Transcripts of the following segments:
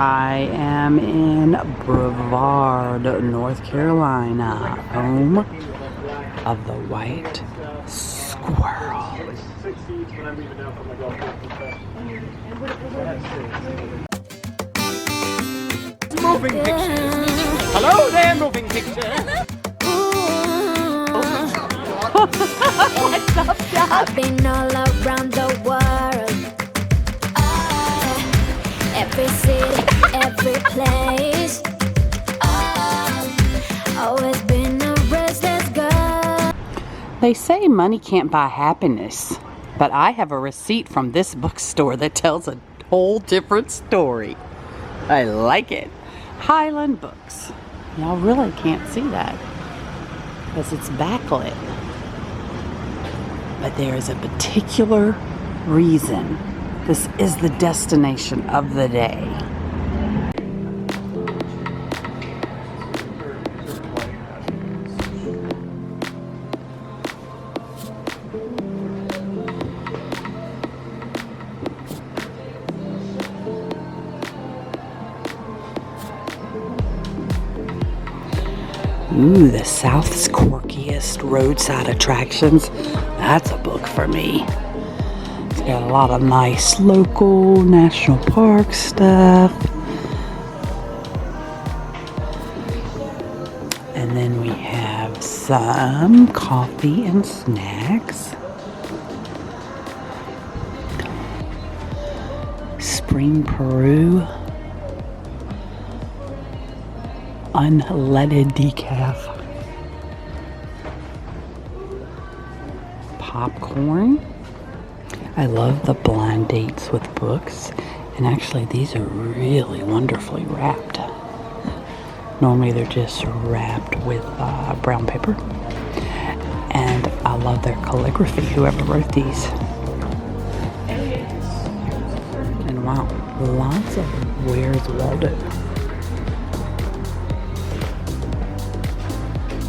I am in Brevard, North Carolina, home of the white squirrel. Moving pictures. Hello there, moving picture. What's up, Dad? I've been all around the world. Every city, every place. Always been a restless girl. They say money can't buy happiness, but I have a receipt from this bookstore that tells a whole different story. I like it. Highland Books. Y'all really can't see that because it's backlit. But there is a particular reason. This is the destination of the day. Ooh, the South's quirkiest roadside attractions. That's a book for me. It's got a lot of nice local national park stuff. And then we have some coffee and snacks. Spring Peru. Unleaded decaf. Popcorn. I love the blind dates with books, and actually these are really wonderfully wrapped. Normally they're just wrapped with brown paper, and I love their calligraphy, whoever wrote these. And wow, lots of Where's Waldo.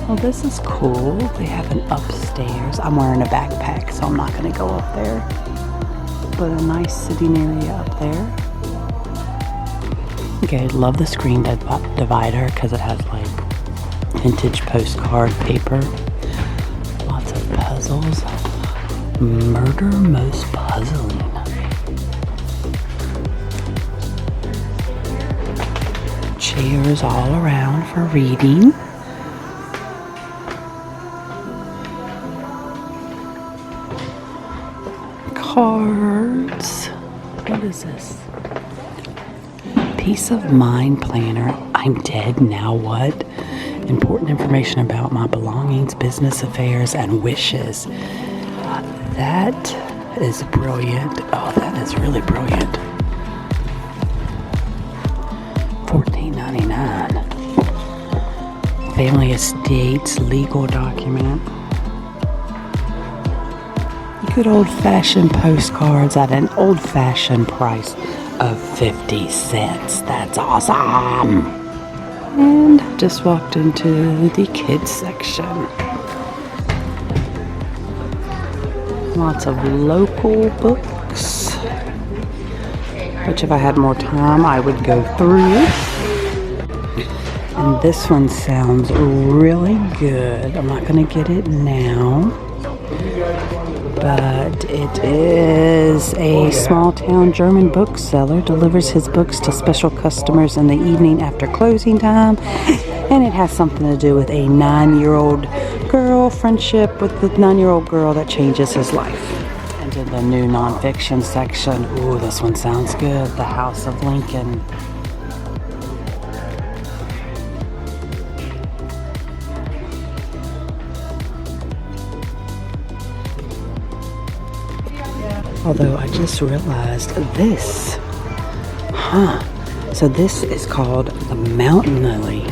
Oh, this is cool. They have an upstairs. I'm wearing a backpack, so I'm not going to go up there. But a nice sitting area up there. Okay, love the screen divider because it has like vintage postcard paper. Lots of puzzles. Murder Most Puzzling. Chairs all around for reading. Cards. What is this? Peace of Mind Planner. I'm dead, now what? Important information about my belongings, business affairs, and wishes. That is brilliant. Oh, that is really brilliant. $14.99. Family estates, legal document. Good old-fashioned postcards at an old-fashioned price of 50 cents. That's awesome. And just walked into the kids section. Lots of local books, which if I had more time I would go through. And this one sounds really good. I'm not going to get it now, but it is a small-town German bookseller, delivers his books to special customers in the evening after closing time, and it has something to do with a 9-year-old girl, friendship with the 9-year-old girl that changes his life. And in the new nonfiction section, ooh, this one sounds good, The House of Lincoln. Although I just realized this. So this is called the Mountain Lily.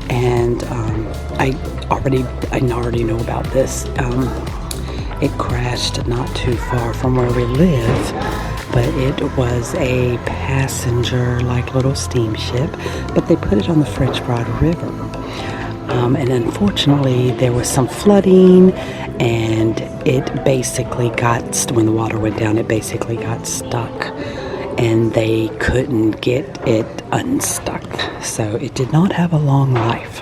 And I already know about this. It crashed not too far from where we live, but it was a passenger like little steamship, but they put it on the Brevard River. And unfortunately there was some flooding, and it basically got, when the water went down, it basically got stuck and they couldn't get it unstuck. So it did not have a long life.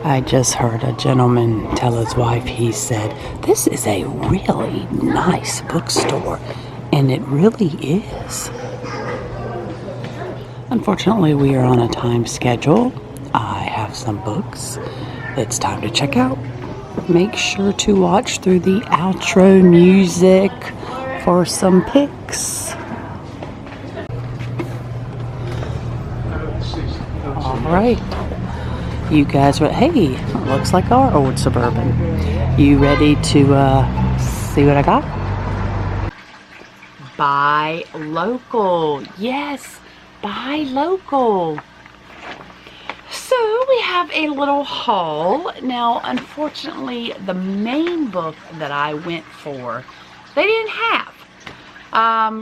I just heard a gentleman tell his wife, he said, "This is a really nice bookstore," and it really is. Unfortunately, we are on a time schedule. I have some books it's time to check out. Make sure to watch through the outro music for some picks. All right. You guys are, hey, looks like our old Suburban. You ready to see what I got? Buy local. Yes, buy local. So we have a little haul. Now, unfortunately, the main book that I went for, they didn't have.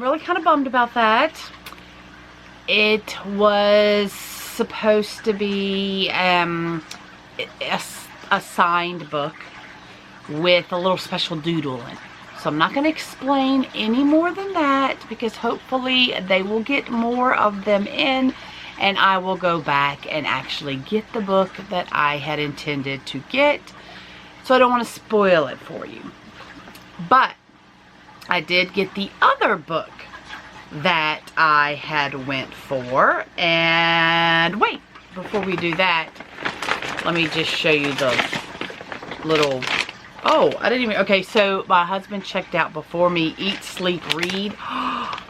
Really kind of bummed about that. It was supposed to be a signed book with a little special doodle in it. So I'm not going to explain any more than that, because hopefully they will get more of them in and I will go back and actually get the book that I had intended to get. So I don't want to spoil it for you. But I did get the other book that I had went for. And wait, before we do that, let me just show you the little, oh, I didn't even, okay, so my husband checked out before me, Eat, Sleep, Read.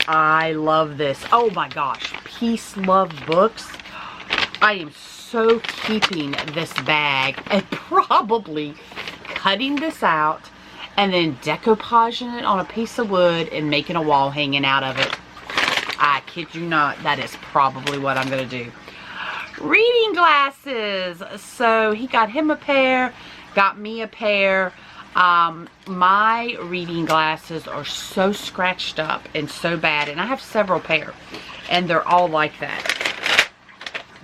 I love this. Oh my gosh, Peace, Love Books. I am so keeping this bag and probably cutting this out and then decoupaging it on a piece of wood and making a wall hanging out of it. I kid you not, that is probably what I'm going to do. Reading glasses. So he got him a pair, got me a pair. My reading glasses are so scratched up and so bad, and I have several pair, and they're all like that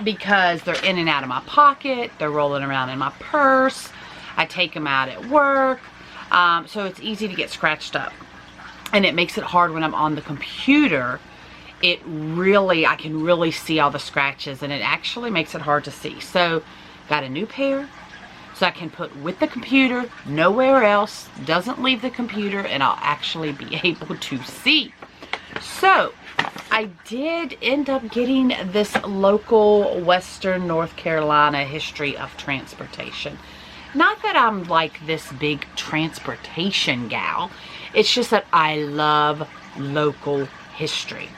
because they're in and out of my pocket, they're rolling around in my purse, I take them out at work, so it's easy to get scratched up, and it makes it hard when I'm on the computer. I can really see all the scratches, and it actually makes it hard to see. So got a new pair so I can put with the computer, nowhere else, doesn't leave the computer, and I'll actually be able to see. So I did end up getting this local Western North Carolina history of transportation. Not that I'm like this big transportation gal, it's just that I love local history.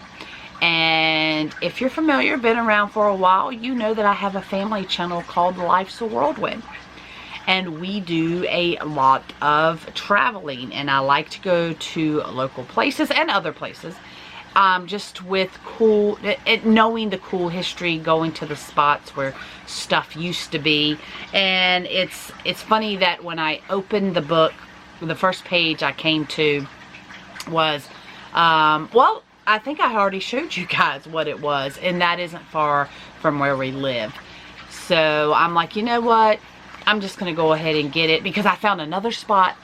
And if you're familiar, been around for a while, you know that I have a family channel called Life's a Whirlwind. And we do a lot of traveling, and I like to go to local places and other places, just with knowing the cool history, going to the spots where stuff used to be. And it's funny that when I opened the book, the first page I came to was, well, I think I already showed you guys what it was, and that isn't far from where we live. So I'm like, you know what? I'm just going to go ahead and get it, because I found another spot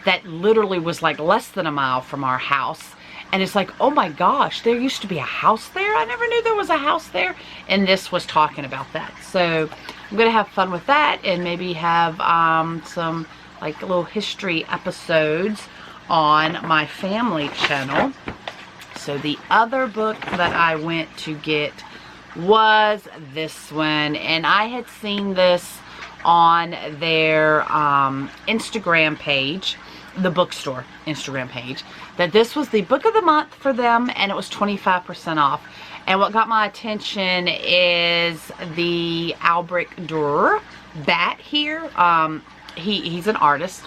that literally was like less than a mile from our house. And it's like, oh my gosh, there used to be a house there. I never knew there was a house there. And this was talking about that. So I'm going to have fun with that, and maybe have some like little history episodes on my family channel. So the other book that I went to get was this one. And I had seen this on their Instagram page, the Bookstore Instagram page, that this was the book of the month for them, and it was 25% off. And what got my attention is the Albrecht Dürer bat here. He's an artist,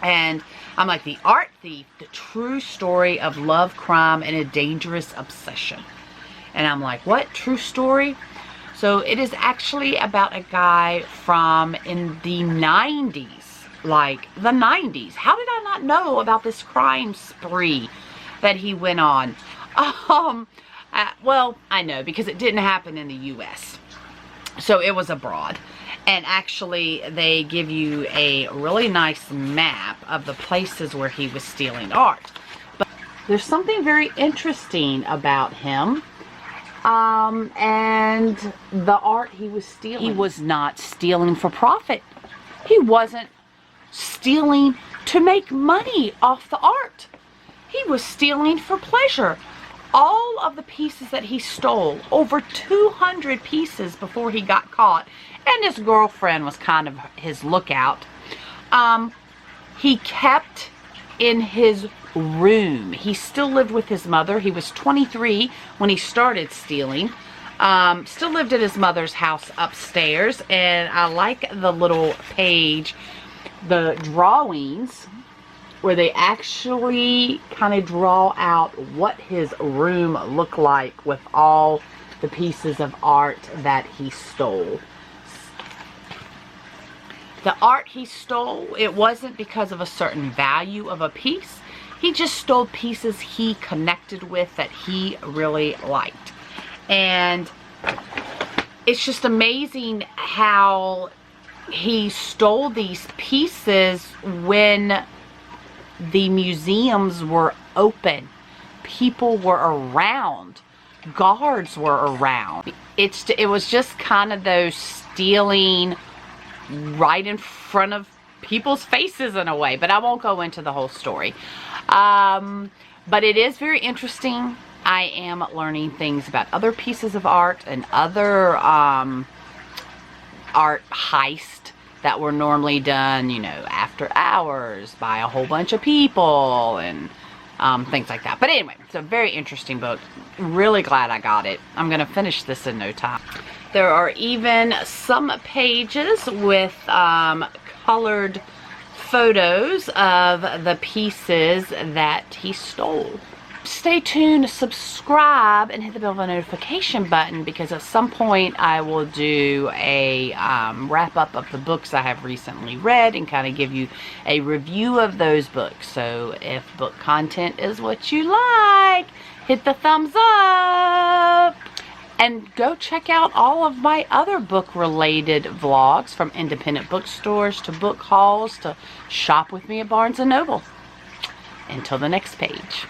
and I'm like, the art thief, the true story of love, crime, and a dangerous obsession. And I'm like, what? True story? So it is actually about a guy from in the 90s, like the 90s. How did I not know about this crime spree that he went on? Well, I know, because it didn't happen in the U.S. So it was abroad. And actually, they give you a really nice map of the places where he was stealing art. there's something very interesting about him. And the art he was stealing. He was not stealing for profit. He wasn't stealing to make money off the art. He was stealing for pleasure. All of the pieces that he stole, over 200 pieces before he got caught, and his girlfriend was kind of his lookout, he kept in his room. He still lived with his mother. He was 23 when he started stealing. Still lived at his mother's house upstairs, and I like the little page, the drawings, where they actually kind of draw out what his room looked like with all the pieces of art that he stole. The art he stole, it wasn't because of a certain value of a piece. He just stole pieces he connected with that he really liked. And it's just amazing how he stole these pieces when the museums were open. People were around. Guards were around. It was just kind of those stealing right in front of people's faces in a way. But I won't go into the whole story. But it is very interesting. I am learning things about other pieces of art and other art heists that were normally done, you know, after hours by a whole bunch of people and things like that. But anyway, it's a very interesting book. Really glad I got it. I'm going to finish this in no time. There are even some pages with colored photos of the pieces that he stole. Stay tuned, subscribe, and hit the bell notification button, because at some point I will do a wrap-up of the books I have recently read and kind of give you a review of those books. So if book content is what you like, hit the thumbs up. And go check out all of my other book-related vlogs, from independent bookstores to book hauls to shop with me at Barnes & Noble. Until the next page.